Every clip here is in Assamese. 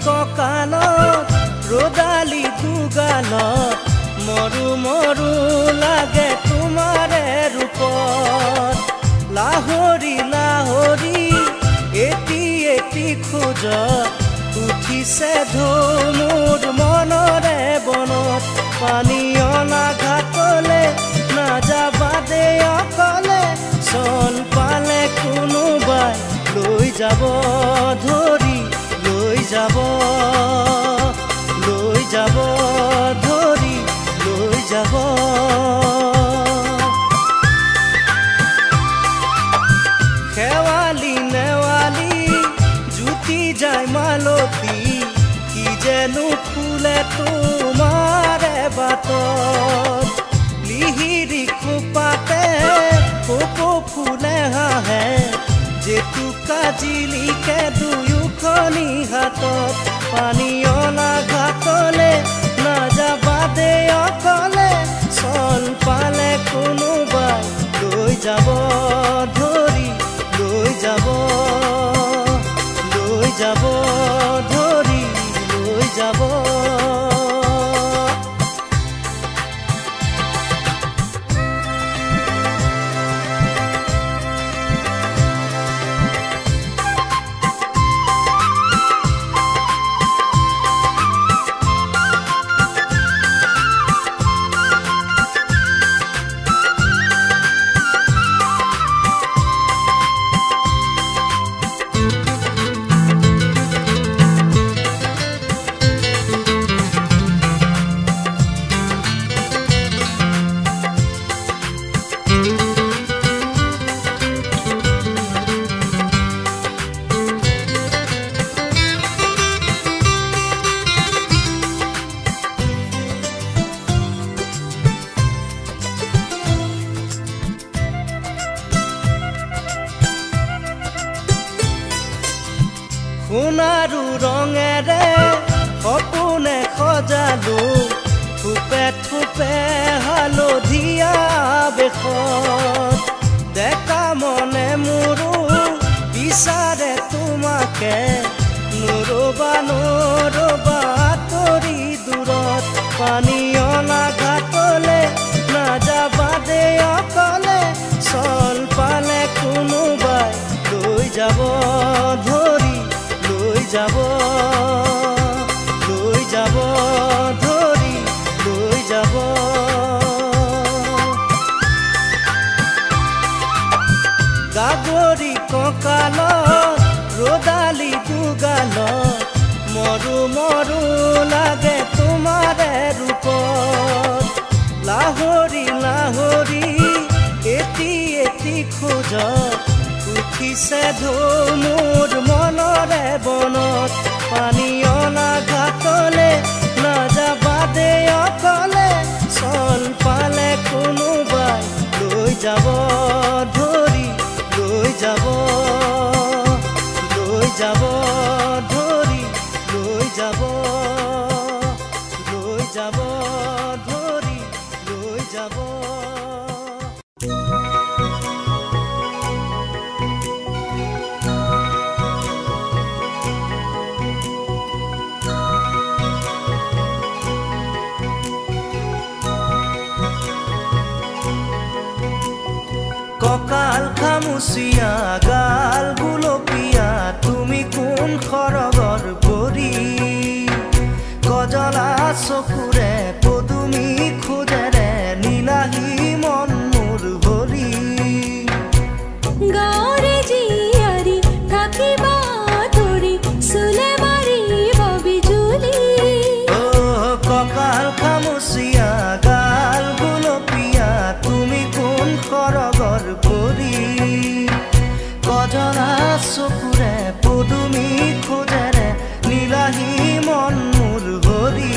কঁকালত ৰদালি দুগালত মৰু মৰু লাগে তোমাৰে ৰূপত লাহৰি লাহৰি এটি এটি খোজত উঠিছে ঢৌ মোৰ মনৰে বনত পানী অনা ঘাটলে নাযাবা দে অকলে চন পালে কোনোবাই লৈ যাব ধৰি লৈ যাব ধৰি লৈ যাব খেৱালি নেৱালি জুতি যায় মালতী কি যেনো ফুলে তোমাৰে বাটত লিহিৰি খোপাতে কপৌ ফুলে হাঁহে জেতুকা জিলিকে দুয়োখনি হাতত পানী অনা ঘাটলে নাযাবা দে অকলে চন পালে কোনোবাই লৈ যাব ধৰি লৈ যাব ধৰি লৈ যাব সোণাৰু ৰঙেৰে সপোনে সজালো থোপে থোপে হালধীয়া বেশত ডেকা মনে মোৰো বিচাৰে তোমাকে নৰবা নৰবা আঁতৰি দূৰত পানী অনা ঘাটলে নাযাবা দে অকলে চল পালে কোনোবাই লৈ যাব ধৰি লৈ যাব ধৰি লৈ যাব গাগৰি কঁকালত ৰদালি দুগালত মৰু মৰু লাগে তোমাৰে ৰূপত লাহৰি লাহৰি এটি এটি খোজত উঠিছে ঢৌ মোৰ মনৰে বনত পানী অনা ঘাটলে নাযাবা দে অকলে চন পালে কোনোবাই লৈ যাব ধৰি লৈ যাব ধৰি লৈ যাব ধৰি লৈ যাব কঁকাল খামুচিয়া গাল গুলপীয়া তুমি কোন খৰগৰ পৰি কজলা চকুৰে পদুমি খোজেৰে নীলাহী মন মোৰ ভৰি গাঁৱৰে জীয়াৰী থাকিবা ধৰি চুলে মাৰিব বিজুলি কঁকাল খামুচিয়া গাল গুলপীয়া তুমি কোন খৰগৰ পৰি কজলা চকুৰে পদুমি খোজেৰে নীলাহী মন মোৰ ভৰি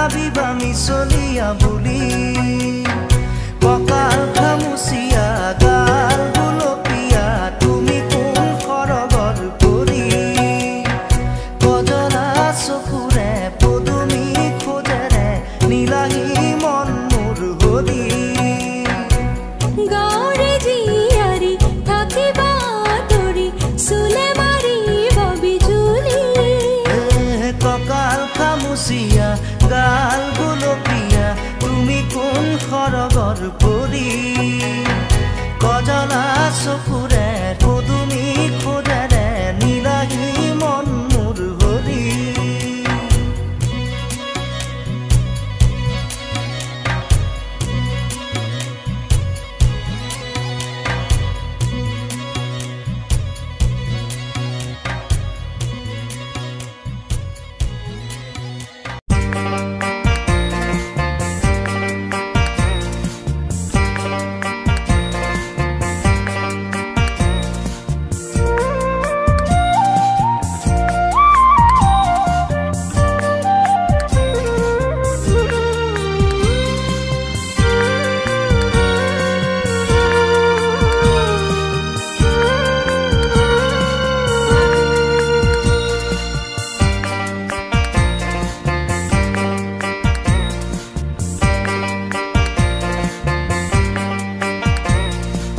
ভাবিবা মিছলীয়া বুলি কঁকাল খামুচিয়া গাল গুলপীয়া তুমি কোন সৰগৰ পৰি কজলা চকুৰে পদুমী খোজেৰে নীলাহী মন মোৰ হৰি গাঁৱৰে জীয়াৰী থাকিবা তৰি চুলে মাৰিব বিজুলী কঁকাল খামুচিয়া গাল গুলপীয়া তুমি কোন সৰগৰ পৰি কজলা চকুৰে পদুমী খোজেৰে নীলাহী মন মোৰ হৰি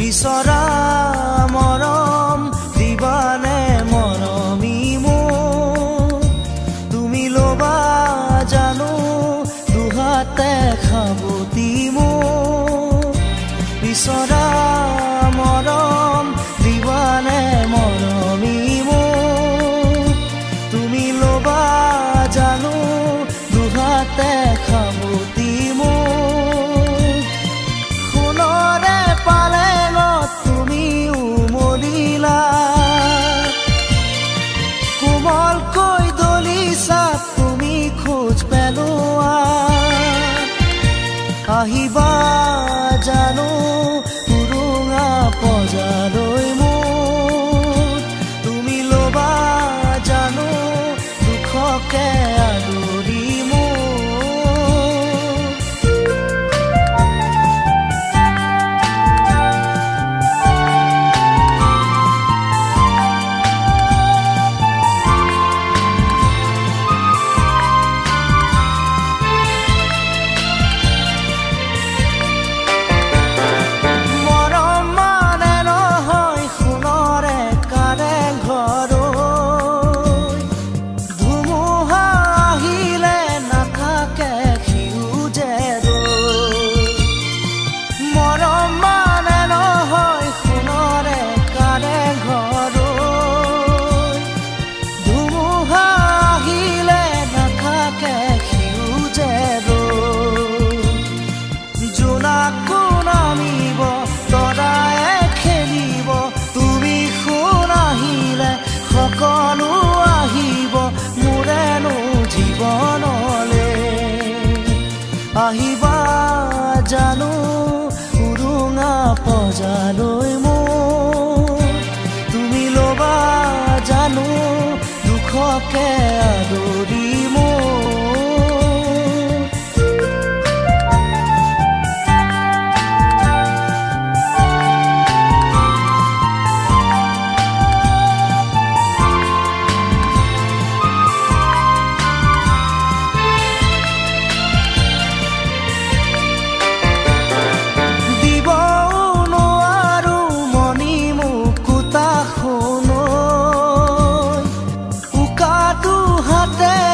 বিচৰা মৰম দিবানে মৰমী মোক তুমি ল'বা জানো দুহাতে খাবতি মোক বিচৰা মৰম দিবানে মৰমী মোক তুমি ল'বা জানো দুহাতে খাবতি মোক সোণৰে পালেঙত তুমি উমলিলা কোমলকৈ দলিচাত তুমি খোজ পেলোৱা আহিবা জানো উৰুঙা পজালৈ মোৰ তুমি ল'বা জানো দুখকে আদৰি মোৰ সকলো আহিব মোৰেনো জীৱনলে আহিবা জানো উৰুঙা পজালৈ মোৰ তুমি ল'বা জানো দুখকে আদৰি মোৰ হাতে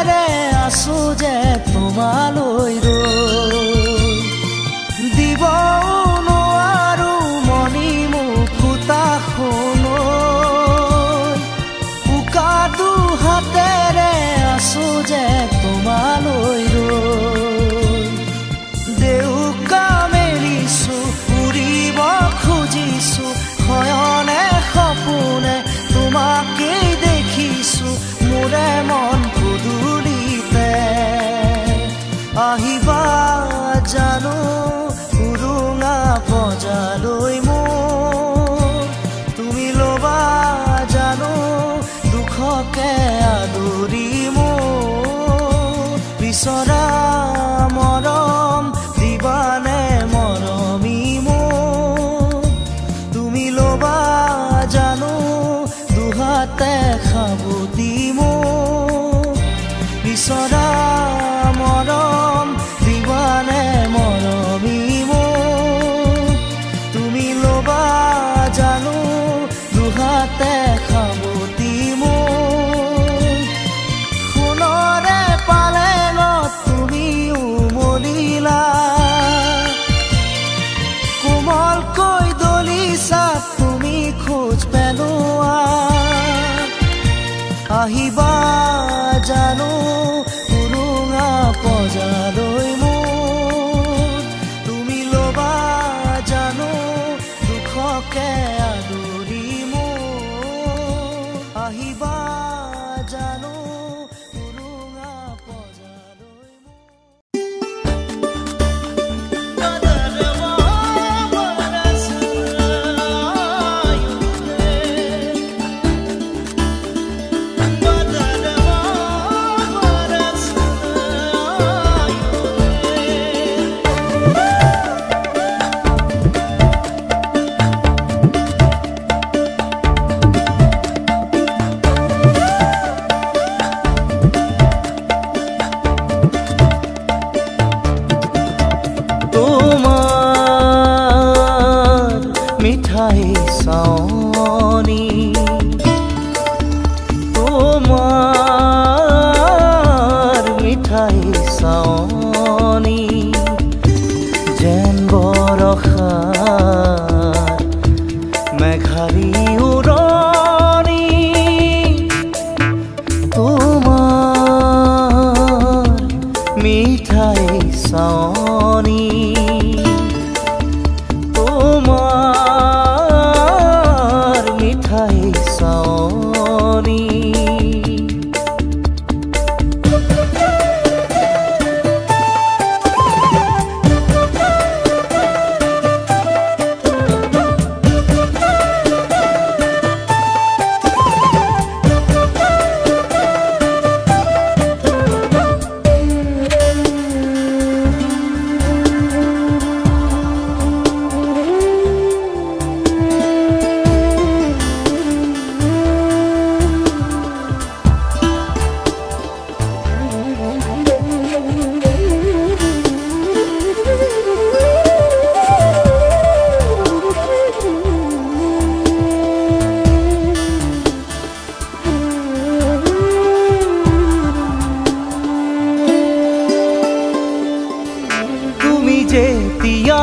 যেতিয়া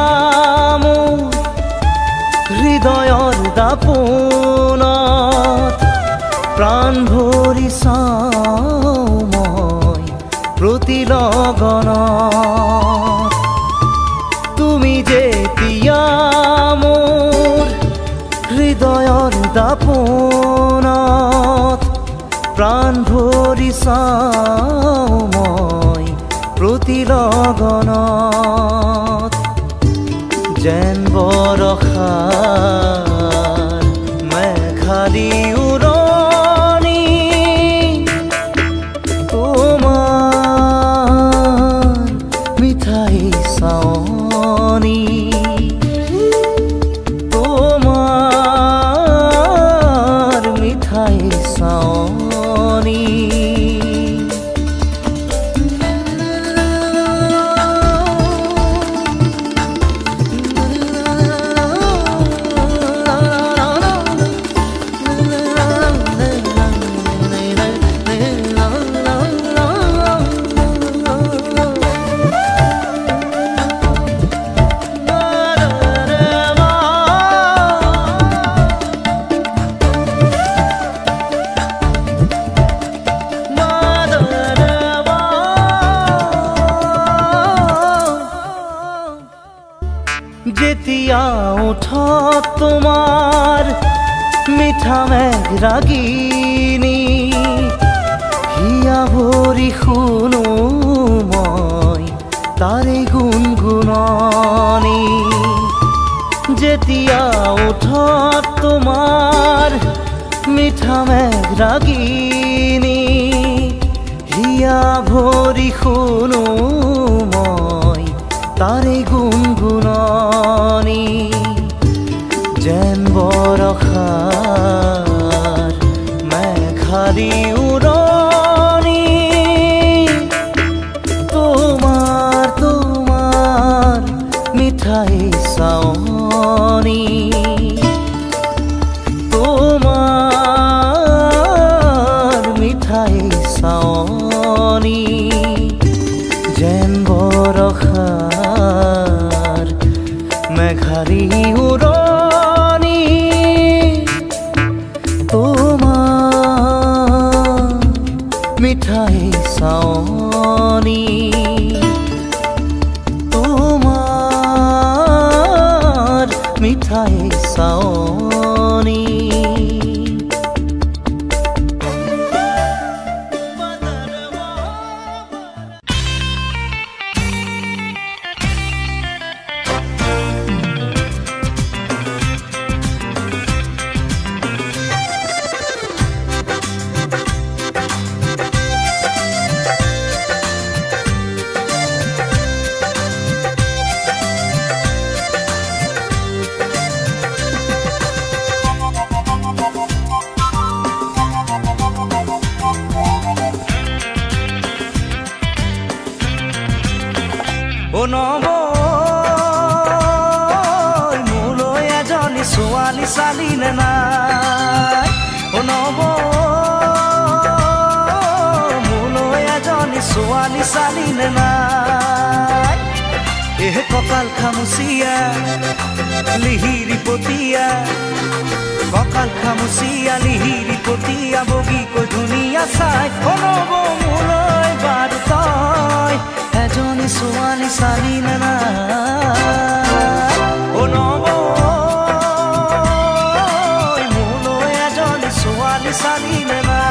মোৰ হৃদয়ৰ দাপোনত প্ৰাণ ভৰি চাওঁ মই প্ৰতি লগনত তুমি যেতিয়া মোৰ হৃদয়ৰ দাপোনত প্ৰাণ ভৰি চাওঁ মই প্ৰতি লগনত যেন বৰষাৰ মেঘালী উৰণি তোমাৰ মিঠাই চাৱনি তোমাৰ মিঠাই চাৱনি যেতিয়া ওঠত তোমাৰ মিঠা মেঘ ৰাগিনী হিয়া ভৰি শুনো মই তাৰে গুণগুণনি যেতিয়া ওঠত তোমাৰ মিঠা মেঘ ৰাগিনী হিয়া ভৰি শুনো মই তাৰে গুণগুণনি যেন বৰষাৰ মেঘালী উৰণি তোমাৰ তোমাৰ মিঠাই চাৱনি তোমাৰ মিঠাই চাৱনি যেন বৰষাৰ মেঘালী উৰণি তোমাৰ মিঠাই চাৱনি তোমাৰ মিঠাই চাৱনি মোলৈ এজনী ছোৱালী চালি নে নাই মোলৈ এজনী ছোৱালী চালি নে নাই এহ কঁকাল খামুচিয়া লিহিৰি পতিয়া কঁকাল খামুচিয়া লিহিৰি পতিয়া বগীকৈ ধুনীয়া চাই মোলৈ বাৰু তই এজনী ছোৱালী চালি নে নাই মোলৈ এজনী ছোৱালী চালি নে নাই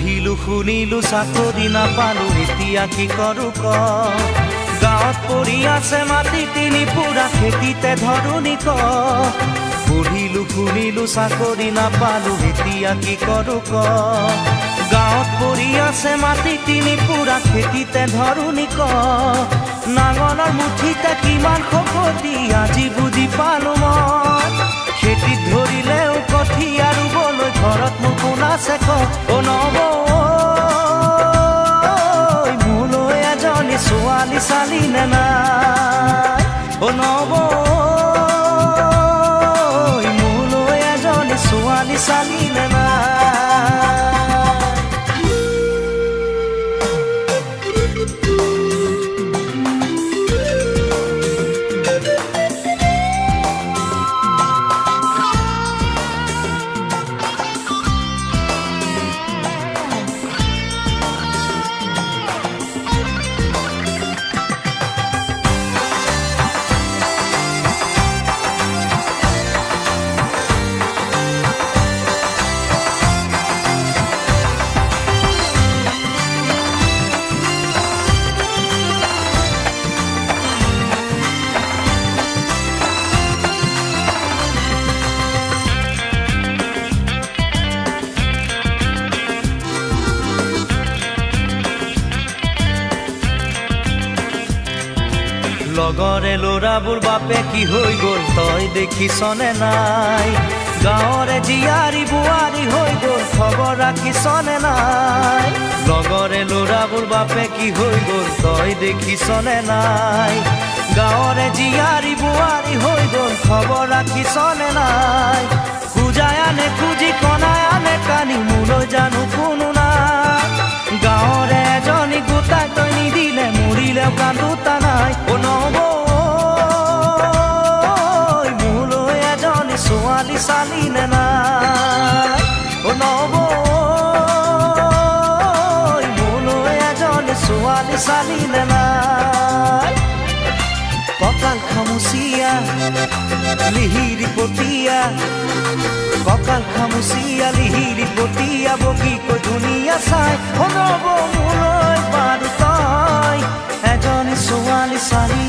পঢ়িলো শুনিলো চাকৰি নাপালো এতিয়া কি কৰো ক গাঁৱত পৰি আছে মাটি তিনি পুৰা খেতিতে ধৰুনি ক পঢ়িলো শুনিলো চাকৰি নাপালো এতিয়া কি কৰো ক গাঁৱত পৰি আছে মাটি তিনি পুৰা খেতিতে ধৰুনি ক নাঙলৰ মুঠিতে কিমান শকতি আজি বুজি পালো মই খেতিত ধৰিলেও কঠীয়া ৰুবলৈ ঘৰত মোৰ কোন আছে ক অ নব মোলৈ এজনী ছোৱালী চালি নে নাই অ নব মোলৈ এজনী ছোৱালী চালি নে নাই লগৰে ল'ৰাবোৰ বাপে কি হৈ গ'ল তই দেখিছনে নাই গাঁৱৰে জীয়াৰী বোৱাৰী হৈ গ'ল খবৰ ৰাখিছনে নাই লগৰে ল'ৰাবোৰ বাপে কি হৈ গ'ল তই দেখিছনে নাই গাঁৱৰে জীয়াৰী বোৱাৰী হৈ গ'ল খবৰ ৰাখিছনে নাই খুজাই আনে খুজি কণাই আনে কানি মোলৈ জানো কোনো নাই গাঁৱৰে এজনী গোটাই তই নিদিলে মৰিলেও কান্দোতা নাই অ নব মোলৈ এজনী ছোৱালী চালি নে নাই অ নব মোলৈ এজনী ছোৱালী চালি নে নাই কঁকাল খামুচিয়া লিহিৰি পতিয়া কঁকাল খামুচিয়া লিহিৰি পতিয়া বগীকৈ ধুনীয়া চাই অ নব মোলৈ বাৰু তই এজনী ছোৱালী চালি